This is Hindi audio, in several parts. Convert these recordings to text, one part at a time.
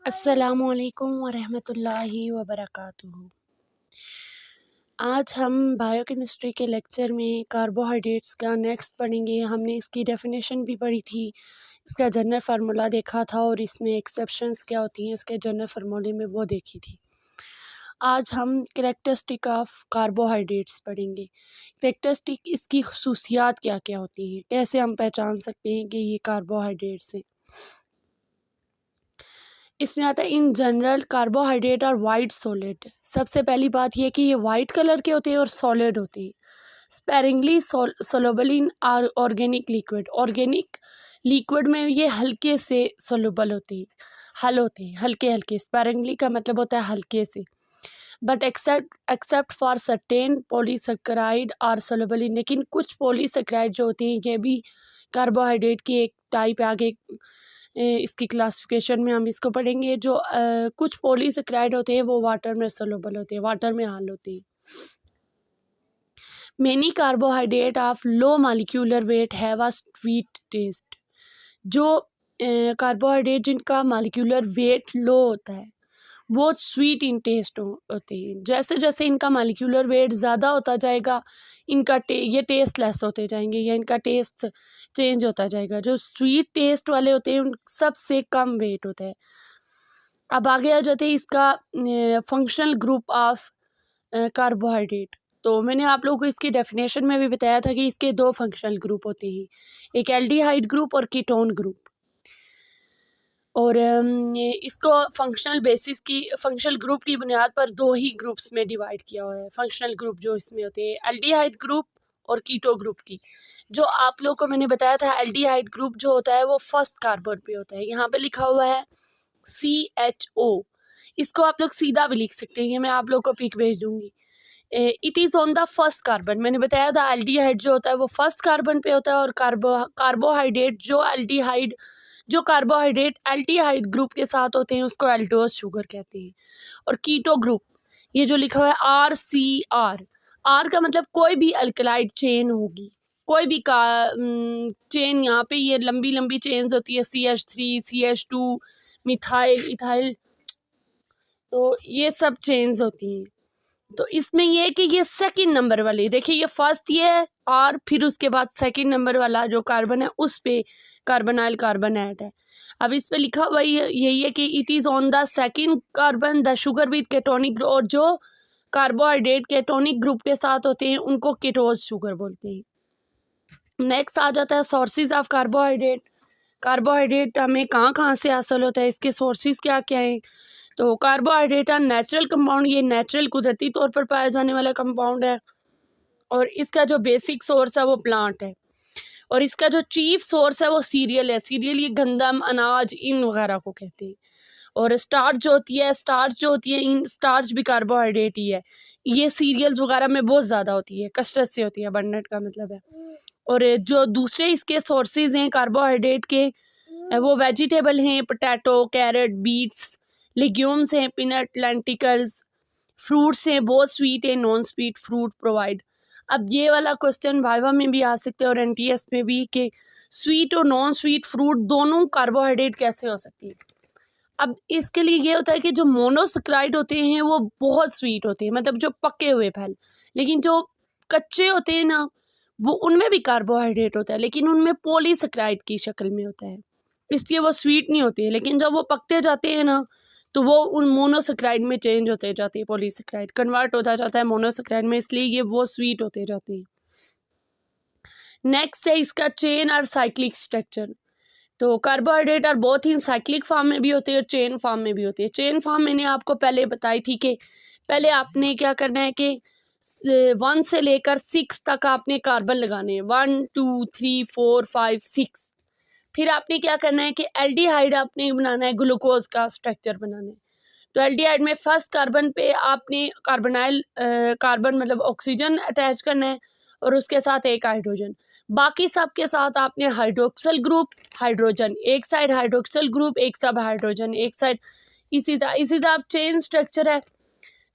अस्सलामुअलैकुम वरहमतुल्लाहि वबरकातुहू। आज हम बायोकेमिस्ट्री के लेक्चर में कार्बोहाइड्रेट्स का नेक्स्ट पढ़ेंगे। हमने इसकी डेफिनेशन भी पढ़ी थी, इसका जनरल फार्मूला देखा था और इसमें एक्सेप्शंस क्या होती हैं इसके जनरल फार्मूले में वो देखी थी। आज हम कैरेक्टरिस्टिक ऑफ कार्बोहाइड्रेट्स पढ़ेंगे। कैरेक्टरिस्टिक, इसकी खुसूसियात क्या क्या होती हैं, कैसे हम पहचान सकते हैं कि ये कार्बोहाइड्रेट्स हैं। इसमें आता है इन जनरल कार्बोहाइड्रेट और वाइट सॉलिड। सबसे पहली बात यह कि ये वाइट कलर के होते हैं और सॉलिड होते हैं। Sparingly soluble in organic liquid. Organic liquid में ये हल्के से सोलुबल होती है, हल होते हैं, हल्के हल्के। स्पेरिंगली का मतलब होता है हल्के से। But except for certain polysaccharide are soluble in. लेकिन कुछ पॉलीसेकेराइड जो होते हैं ये भी कार्बोहाइड्रेट की एक टाइप है। आगे इसकी क्लासिफिकेशन में हम इसको पढ़ेंगे। जो कुछ पॉलीसेकेराइड होते हैं वो वाटर में सोलुबल होते हैं, वाटर में हल होते हैं। Many carbohydrate of low molecular weight have a sweet taste. जो कार्बोहाइड्रेट जिनका मॉलिक्यूलर वेट लो होता है वो स्वीट इन टेस्ट होते हैं। जैसे जैसे इनका मॉलिक्यूलर वेट ज़्यादा होता जाएगा इनका ये टेस्ट लेस होते जाएंगे या इनका टेस्ट चेंज होता जाएगा। जो स्वीट टेस्ट वाले होते हैं उन सबसे कम वेट होता है। अब आगे आ जाते हैं इसका फंक्शनल ग्रुप ऑफ कार्बोहाइड्रेट। तो मैंने आप लोगों को इसकी डेफिनेशन में भी बताया था कि इसके दो फंक्शनल ग्रुप होते हैं, एक एल्डिहाइड ग्रुप और कीटोन ग्रुप। और इसको फंक्शनल बेसिस की, फंक्शनल ग्रुप की बुनियाद पर दो ही ग्रुप्स में डिवाइड किया हुआ है। फंक्शनल ग्रुप जो इसमें होते हैं एल्डिहाइड ग्रुप और कीटो ग्रुप की। जो आप लोगों को मैंने बताया था एल्डिहाइड ग्रुप जो होता है वो फर्स्ट कार्बन पे होता है। यहाँ पे लिखा हुआ है CHO। इसको आप लोग सीधा भी लिख सकते हैं, ये मैं आप लोग को पिक भेज दूंगी। It is on the first carbon. मैंने बताया था एल्डिहाइड जो होता है वो फर्स्ट कार्बन पे होता है और कार्बोहाइड्रेट जो कार्बोहाइड्रेट एल्डिहाइड ग्रुप के साथ होते हैं उसको एल्डोज शुगर कहते हैं। और कीटो ग्रुप, ये जो लिखा हुआ है RCR, आर का मतलब कोई भी अल्कलाइड चेन होगी, कोई भी चेन। यहाँ पे ये लंबी लंबी चेन्स होती है, CH3 CH2 मिथाइल इथाइल, तो ये सब चेन्स होती हैं। तो इसमें ये है कि ये सेकंड नंबर वाली, देखिए ये फर्स्ट ये है और फिर उसके बाद सेकंड नंबर वाला जो कार्बन है उस पे कार्बोनाइल कार्बन ऐड है। अब इस पे लिखा हुआ यही है कि it is on the second carbon the sugar with ketonic. और जो कार्बोहाइड्रेट केटोनिक ग्रुप के साथ होते हैं उनको कीटोज शुगर बोलते हैं। नेक्स्ट आ जाता है सोर्सेज ऑफ कार्बोहाइड्रेट। कार्बोहाइड्रेट हमें कहाँ कहाँ से हासिल होता है, इसके सोर्सेज क्या क्या हैं। तो कार्बोहाइड्रेट है नेचुरल कंपाउंड, ये नेचुरल कुदरती तौर पर पाया जाने वाला कंपाउंड है। और इसका जो बेसिक सोर्स है वो प्लांट है। और इसका जो चीफ सोर्स है वो सीरियल है। सीरियल ये गंदम, अनाज, इन वगैरह को कहते हैं। और स्टार्च जो होती है इन स्टार्च भी कार्बोहाइड्रेट ही है। ये सीरियल्स वगैरह में बहुत ज़्यादा होती है, कसरत से होती है, अबंडेंट का मतलब है। और जो दूसरे इसके सोर्सेज हैं कार्बोहाइड्रेट के वो वेजिटेबल हैं, पोटैटो, कैरेट, बीट्स, लेग्यूम्स हैं, पीनट, लेंटिकल्स, फ्रूट्स हैं, बहुत स्वीट है, नॉन स्वीट फ्रूट प्रोवाइड। अब ये वाला क्वेश्चन वाइवा में भी आ सकते हैं और NTS में भी कि स्वीट और नॉन स्वीट फ्रूट दोनों कार्बोहाइड्रेट कैसे हो सकती है। अब इसके लिए ये होता है कि जो मोनोसेकेराइड होते हैं वो बहुत स्वीट होते हैं, मतलब जो पके हुए फल। लेकिन जो कच्चे होते हैं ना वो उनमें भी कार्बोहाइड्रेट होता है लेकिन उनमें पॉलीसेकेराइड की शक्ल में होता है, इसलिए वो स्वीट नहीं होती है। लेकिन जब वो पकते जाते हैं ना तो वो उन मोनोसेकेराइड में चेंज होते जाते हैं, पॉलीसेकेराइड कन्वर्ट होता जाता है मोनोसेकेराइड में, इसलिए ये वो स्वीट होते जाते हैं। नेक्स्ट है इसका चेन और साइक्लिक स्ट्रक्चर। तो कार्बोहाइड्रेट और बहुत ही साइक्लिक फॉर्म में भी होते हैं और चेन फॉर्म में भी होते हैं। चेन फॉर्म मैंने आपको पहले बताई थी कि पहले आपने क्या करना है कि 1 से लेकर 6 तक आपने कार्बन लगाने हैं, 1 2 3 4 5 6। फिर आपने क्या करना है कि एल्डिहाइड आपने बनाना है, ग्लूकोज का स्ट्रक्चर बनाना है। तो एल्डिहाइड में फर्स्ट कार्बन पे आपने कार्बन मतलब ऑक्सीजन अटैच करना है और उसके साथ एक हाइड्रोजन। बाकी सब के साथ आपने हाइड्रोक्सल ग्रुप, हाइड्रोजन एक साइड, हाइड्रोक्सल ग्रुप एक सब, हाइड्रोजन एक साइड, इसी तरह आप चेन स्ट्रक्चर है।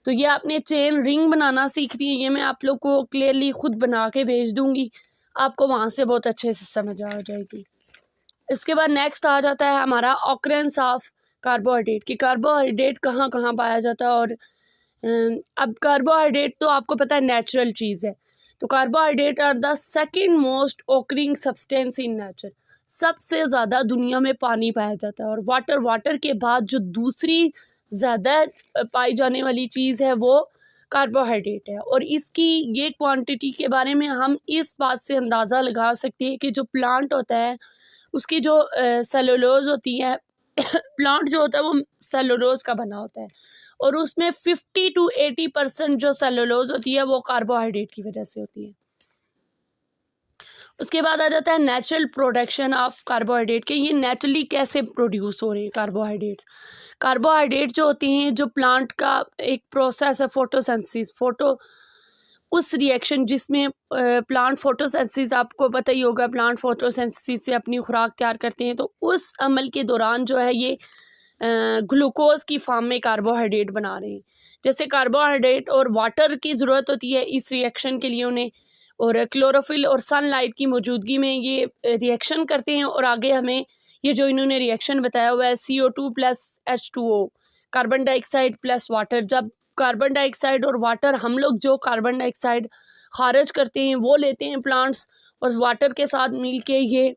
तो ये आपने चेन रिंग बनाना सीखनी है, ये मैं आप लोग को क्लियरली खुद बना के भेज दूंगी, आपको वहाँ से बहुत अच्छे से समझ आ जाएगी। इसके बाद नेक्स्ट आ जाता है हमारा ऑकरेंस ऑफ कार्बोहाइड्रेट कि कार्बोहाइड्रेट कहाँ कहाँ पाया जाता है। और अब कार्बोहाइड्रेट तो आपको पता है नेचुरल चीज़ है, तो carbohydrate are the second most occurring substance in nature. सबसे ज़्यादा दुनिया में पानी पाया जाता है, और वाटर के बाद जो दूसरी ज़्यादा पाई जाने वाली चीज़ है वो कार्बोहाइड्रेट है। और इसकी ये क्वांटिटी के बारे में हम इस बात से अंदाज़ा लगा सकते हैं कि जो प्लांट होता है उसकी जो सेलुलोज होती है प्लांट जो होता है वो सेलुलोज का बना होता है, और उसमें 50 to 80% जो सेलुलोज होती है वो कार्बोहाइड्रेट की वजह से होती है। उसके बाद आ जाता है नेचुरल प्रोडक्शन ऑफ कार्बोहाइड्रेट के ये नेचुरली कैसे प्रोड्यूस हो रहे हैं कार्बोहाइड्रेट्स। कार्बोहाइड्रेट जो होते हैं जो प्लांट का एक प्रोसेस है फोटोसिंथेसिस, उस रिएक्शन जिसमें प्लांट फोटोसिंथेसिस आपको पता ही होगा, प्लांट फोटोसिंथेसिस से अपनी खुराक तैयार करते हैं, तो उस अमल के दौरान जो है ये ग्लूकोज की फॉर्म में कार्बोहाइड्रेट बना रहे हैं। जैसे कार्बोहाइड्रेट और वाटर की ज़रूरत होती है इस रिएक्शन के लिए उन्हें, और क्लोरोफिल और सनलाइट की मौजूदगी में ये रिएक्शन करते हैं, और आगे हमें ये जो इन्होंने रिएक्शन बताया हुआ है CO2 plus H2O, carbon dioxide plus water. जब कार्बन डाइऑक्साइड और वाटर हम लोग जो कार्बन डाइऑक्साइड खारिज करते हैं वो लेते हैं प्लांट्स, और वाटर के साथ मिलके ये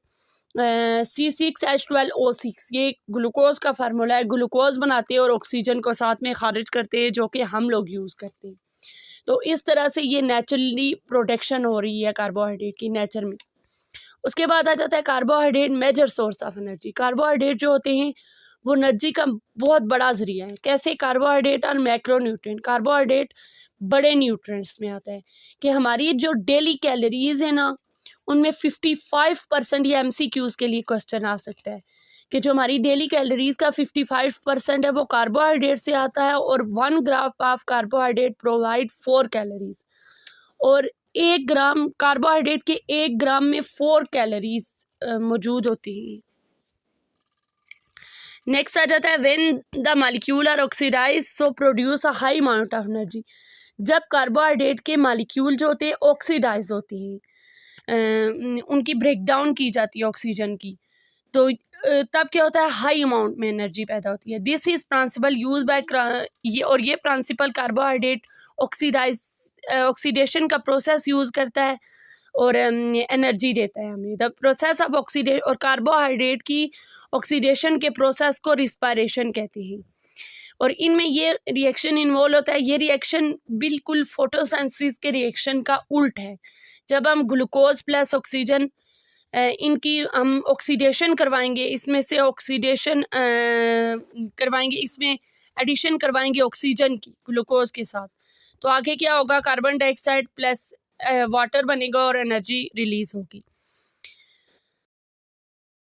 C6H12O6 ये ग्लूकोज का फार्मूला है, ग्लूकोज बनाते हैं और ऑक्सीजन को साथ में खारिज करते हैं जो कि हम लोग यूज़ करते हैं। तो इस तरह से ये नेचुरली प्रोडक्शन हो रही है कार्बोहाइड्रेट की नेचर में। उसके बाद आ जाता है carbohydrate major source of energy. Carbohydrate जो होते हैं वो एनर्जी का बहुत बड़ा ज़रिया है। कैसे? कार्बोहाइड्रेट और मैक्रोन्यूट्रिएंट। कार्बोहाइड्रेट बड़े न्यूट्रिएंट्स में आता है कि हमारी जो डेली कैलोरीज़ है ना उनमें 55%, ये MCQs के लिए क्वेश्चन आ सकता है कि जो हमारी डेली कैलोरीज़ का 55% है वो कार्बोहाइड्रेट से आता है, और 1 gram of carbohydrate provide 4 calories, और 1 ग्राम कार्बोहाइड्रेट के 1 ग्राम में 4 कैलोरीज मौजूद होती हैं। नेक्स्ट आ जाता है when the molecule are oxidize so produce a high amount of energy. जब कार्बोहाइड्रेट के मॉलिक्यूल जो होते हैं ऑक्सीडाइज होते हैं, उनकी ब्रेकडाउन की जाती है ऑक्सीजन की, तो तब क्या होता है हाई अमाउंट में एनर्जी पैदा होती है। This is principal use by ये प्रिंसिपल कार्बोहाइड्रेट ऑक्सीडेशन का प्रोसेस यूज़ करता है और एनर्जी देता है हमें। द प्रोसेस ऑफ ऑक्सीडेशन, और कार्बोहाइड्रेट की ऑक्सीडेशन के प्रोसेस को रिस्पायरेशन कहते हैं, और इनमें ये रिएक्शन इन्वॉल्व होता है। ये रिएक्शन बिल्कुल फोटोसिंथेसिस के रिएक्शन का उल्ट है। जब हम ग्लूकोज प्लस ऑक्सीजन इनकी हम ऑक्सीडेशन करवाएंगे, इसमें से ऑक्सीडेशन करवाएंगे, इसमें एडिशन करवाएंगे ऑक्सीजन की ग्लूकोज के साथ, तो आगे क्या होगा? कार्बन डाइऑक्साइड प्लस वाटर बनेगा और एनर्जी रिलीज होगी।